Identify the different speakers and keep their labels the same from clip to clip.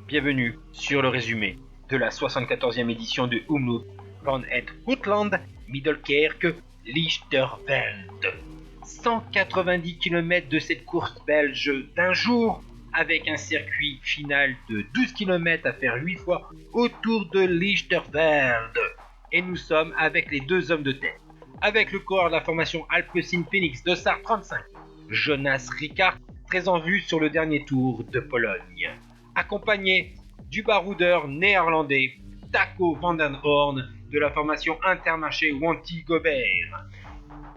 Speaker 1: Bienvenue sur le résumé de la 74e édition de Umloop van het Houtland Middelkerke Lichterveld. 190 km de cette course belge d'un jour, avec un circuit final de 12 km à faire 8 fois autour de Lichterveld. Et nous sommes avec les deux hommes de tête. Avec le coureur de la formation Alpecin Phoenix de SAR 35, Jonas Rickaert, très en vue sur le dernier tour de Pologne. Accompagné du baroudeur néerlandais Taco van den Hoorn de la formation Intermarché Wanty Gobert,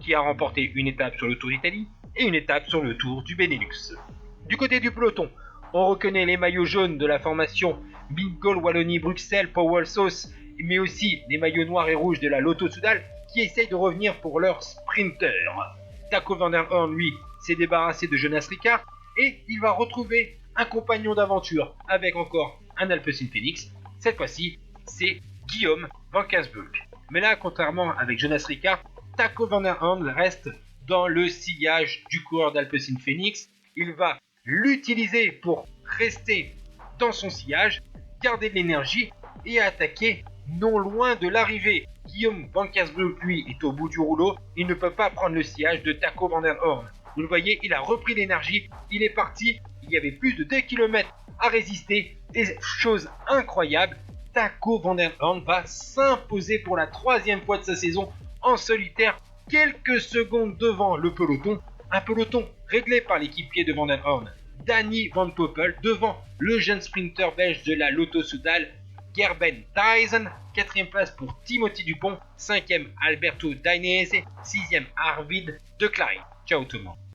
Speaker 1: qui a remporté une étape sur le Tour d'Italie et une étape sur le Tour du Benelux. Du côté du peloton, on reconnaît les maillots jaunes de la formation Bingol Wallonie-Bruxelles Powell Sauce, mais aussi les maillots noirs et rouges de la Lotto-Soudal qui essayent de revenir pour leur sprinter. Taco van den Hoorn, lui, s'est débarrassé de Jonas Rickaert et il va retrouver un compagnon d'aventure avec encore un Alpecin Phoenix. Cette fois-ci, c'est Guillaume Van Kensbroek. Mais là, contrairement avec Jonas Rickaert, Taco van den Hoorn reste dans le sillage du coureur d'Alpecin Phoenix. Il va l'utiliser pour rester dans son sillage, garder de l'énergie et attaquer non loin de l'arrivée. Guillaume Van Kensbroek, lui, est au bout du rouleau. Il ne peut pas prendre le sillage de Taco van den Hoorn. Vous le voyez, il a repris l'énergie, il est parti. Il y avait plus de 2 km à résister. Des choses incroyables. Taco van den Hoorn va s'imposer pour la 3e fois de sa saison en solitaire, quelques secondes devant le peloton. Un peloton réglé par l'équipier de Van den Hoorn, Danny Van Poppel, devant le jeune sprinter belge de la Lotto-Soudal, Gerben Thijssen. 4e place pour Timothy Dupont, 5e Alberto Dainese, 6e Arvid de Klein. Ciao tout le monde.